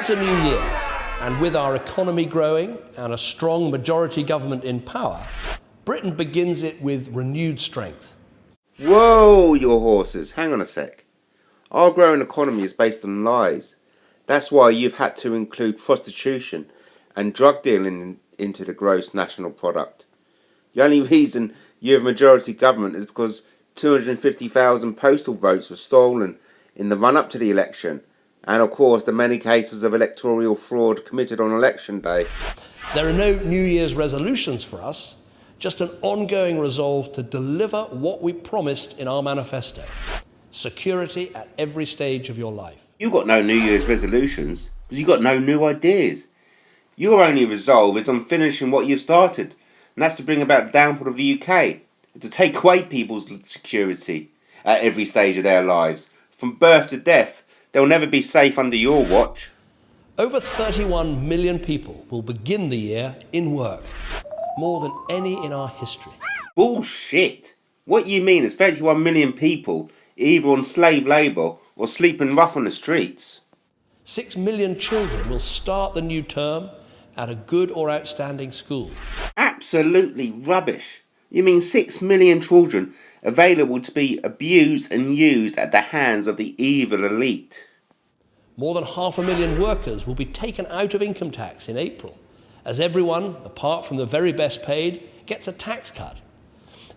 It's a new year, and with our economy growing and a strong majority government in power, Britain begins it with renewed strength. Whoa, your horses, hang on a sec. Our growing economy is based on lies. That's why you've had to include prostitution and drug dealing into the gross national product. The only reason you have majority government is because 250,000 postal votes were stolen in the run-up to the election, and of course the many cases of electoral fraud committed on election day. There are no New Year's resolutions for us, just an ongoing resolve to deliver what we promised in our manifesto. Security at every stage of your life. You've got no New Year's resolutions because you've got no new ideas. Your only resolve is on finishing what you've started, and that's to bring about the downfall of the UK, and to take away people's security at every stage of their lives. From birth to death, they'll never be safe under your watch. Over 31 million people will begin the year in work, more than any in our history. Bullshit! What you mean is 31 million people either on slave labour or sleeping rough on the streets. 6 million children will start the new term at a good or outstanding school. Absolutely rubbish. You mean 6 million children available to be abused and used at the hands of the evil elite. More than 500,000 workers will be taken out of income tax in April, as everyone, apart from the very best paid, gets a tax cut.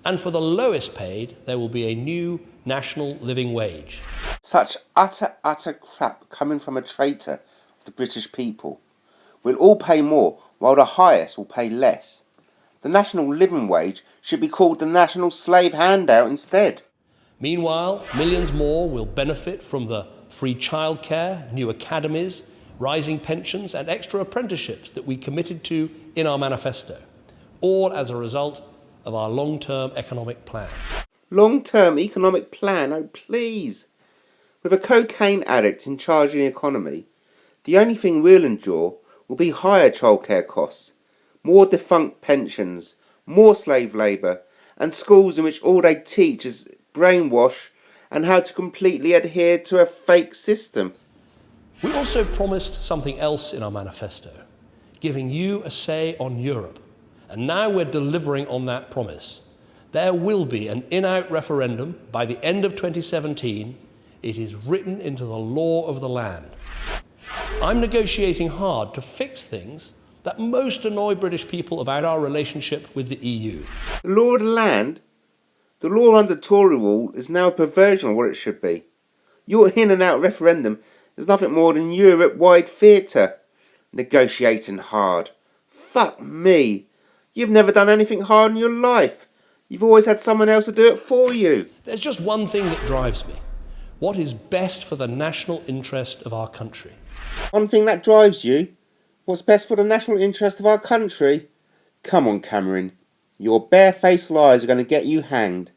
And for the lowest paid, there will be a new national living wage. Such utter crap coming from a traitor of the British people. We'll all pay more, while the highest will pay less. The national living wage should be called the national slave handout instead. Meanwhile, millions more will benefit from the free childcare, new academies, rising pensions and extra apprenticeships that we committed to in our manifesto, all as a result of our long-term economic plan. Long-term economic plan? Oh, please. With a cocaine addict in charge of the economy, the only thing we'll endure will be higher childcare costs, more defunct pensions, more slave labour, and schools in which all they teach is brainwash and how to completely adhere to a fake system. We also promised something else in our manifesto, giving you a say on Europe. And now we're delivering on that promise. There will be an in-out referendum by the end of 2017. It is written into the law of the land. I'm negotiating hard to fix things that most annoy British people about our relationship with the EU. The law of the land? The law under Tory rule is now a perversion of what it should be. Your in-and-out referendum is nothing more than Europe-wide theatre. Negotiating hard. Fuck me. You've never done anything hard in your life. You've always had someone else to do it for you. There's just one thing that drives me. What is best for the national interest of our country? One thing that drives you? What's best for the national interest of our country? Come on, Cameron. Your barefaced lies are going to get you hanged.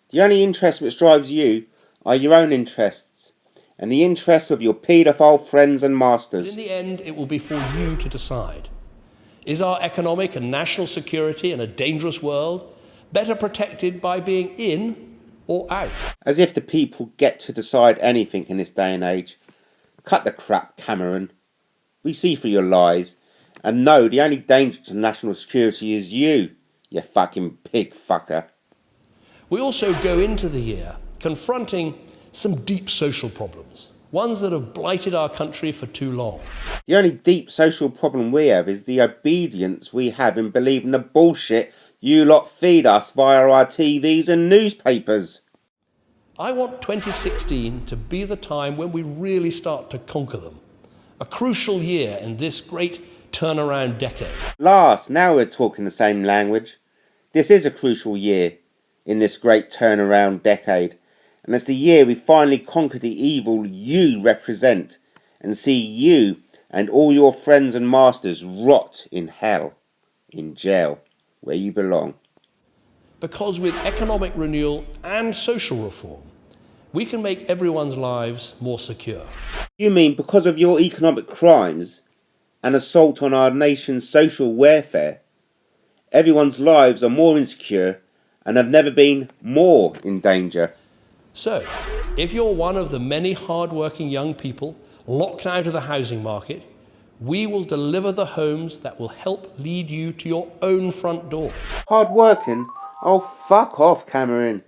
The only interest which drives you are your own interests, and the interests of your paedophile friends and masters. In the end, it will be for you to decide. Is our economic and national security in a dangerous world better protected by being in or out? As if the people get to decide anything in this day and age. Cut the crap, Cameron. We see through your lies, and know the only danger to national security is you fucking pig fucker. We also go into the year confronting some deep social problems, ones that have blighted our country for too long. The only deep social problem we have is the obedience we have in believing the bullshit you lot feed us via our TVs and newspapers. I want 2016 to be the time when we really start to conquer them. A crucial year in this great turnaround decade. Now we're talking the same language. This is a crucial year in this great turnaround decade, and it's the year we finally conquer the evil you represent and see you and all your friends and masters rot in hell, in jail, where you belong. Because with economic renewal and social reform, we can make everyone's lives more secure. You mean because of your economic crimes and assault on our nation's social welfare, everyone's lives are more insecure and have never been more in danger? So, if you're one of the many hard-working young people locked out of the housing market, we will deliver the homes that will help lead you to your own front door. Hard working? Oh, fuck off, Cameron.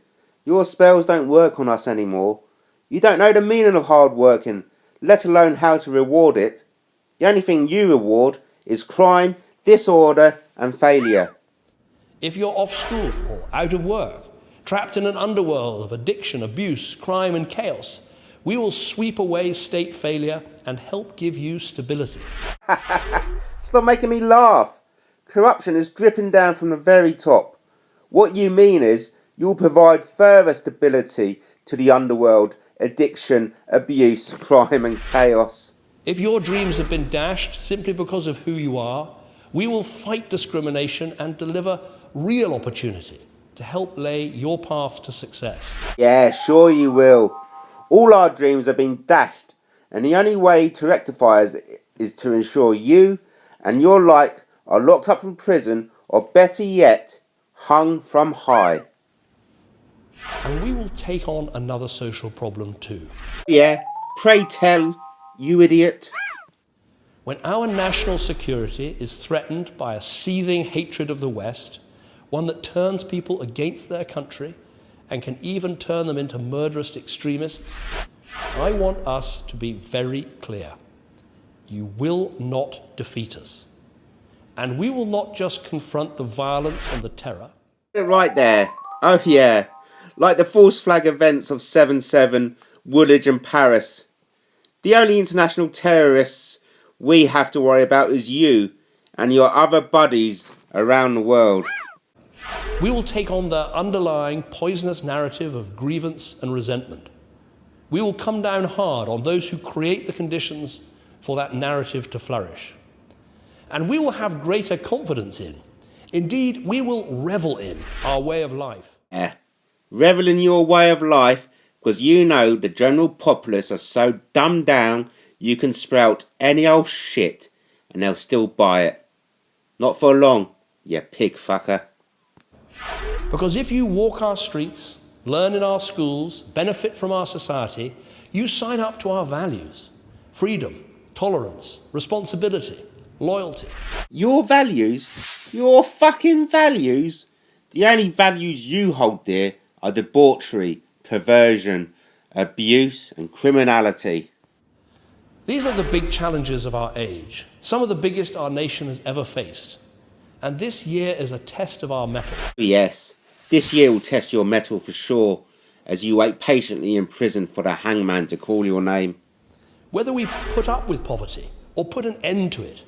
Your spells don't work on us anymore. You don't know the meaning of hard working, let alone how to reward it. The only thing you reward is crime, disorder, and failure. If you're off school or out of work, trapped in an underworld of addiction, abuse, crime, and chaos, we will sweep away state failure and help give you stability. Stop making me laugh. Corruption is dripping down from the very top. What you mean is you'll provide further stability to the underworld, addiction, abuse, crime, and chaos. If your dreams have been dashed simply because of who you are, we will fight discrimination and deliver real opportunity to help lay your path to success. Yeah, sure you will. All our dreams have been dashed, and the only way to rectify it is to ensure you and your like are locked up in prison, or better yet, hung from high. And we will take on another social problem too. Yeah, pray tell, you idiot. When our national security is threatened by a seething hatred of the West, one that turns people against their country and can even turn them into murderous extremists, I want us to be very clear. You will not defeat us. And we will not just confront the violence and the terror. Right there. Oh yeah. Like the false flag events of 7/7, Woolwich and Paris. The only international terrorists we have to worry about is you and your other buddies around the world. We will take on the underlying poisonous narrative of grievance and resentment. We will come down hard on those who create the conditions for that narrative to flourish. And we will have greater confidence in, indeed, we will revel in our way of life. Yeah, revel in your way of life, because you know the general populace are so dumbed down you can sprout any old shit and they'll still buy it. Not for long, you pig fucker. Because if you walk our streets, learn in our schools, benefit from our society, you sign up to our values: freedom, tolerance, responsibility, loyalty. Your values? Your fucking values? The only values you hold dear are debauchery, perversion, abuse, and criminality. These are the big challenges of our age, some of the biggest our nation has ever faced. And this year is a test of our mettle. Yes, this year will test your mettle for sure, as you wait patiently in prison for the hangman to call your name. Whether we put up with poverty or put an end to it,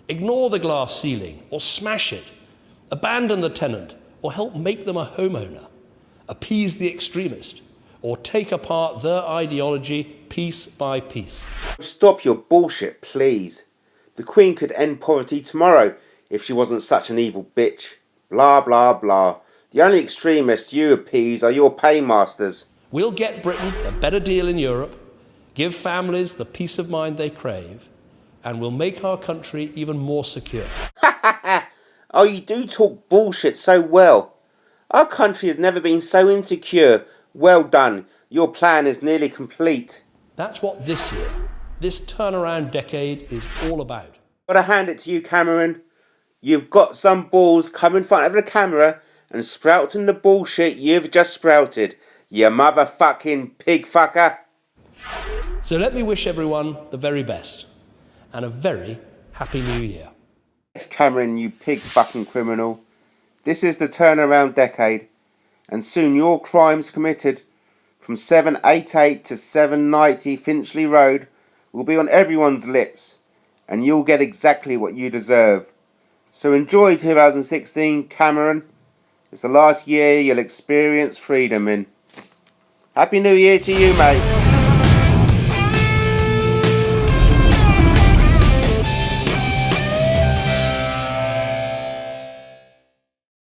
ignore the glass ceiling or smash it, abandon the tenant or help make them a homeowner, appease the extremist or take apart their ideology piece by piece. Stop your bullshit, please. The Queen could end poverty tomorrow if she wasn't such an evil bitch. Blah, blah, blah. The only extremists you appease are your paymasters. We'll get Britain a better deal in Europe, give families the peace of mind they crave, and we'll make our country even more secure. Oh, you do talk bullshit so well. Our country has never been so insecure. Well done. Your plan is nearly complete. That's what this year, this turnaround decade, is all about. Gotta hand it to you, Cameron. You've got some balls. Come in front of the camera and sprouting the bullshit you've just sprouted, you motherfucking pig fucker. So let me wish everyone the very best and a very happy new year. Yes, Cameron, you pig fucking criminal. This is the turnaround decade, and soon your crimes committed from 788 to 790 Finchley Road will be on everyone's lips, and you'll get exactly what you deserve. So enjoy 2016, Cameron. It's the last year you'll experience freedom in. Happy New Year to you, mate.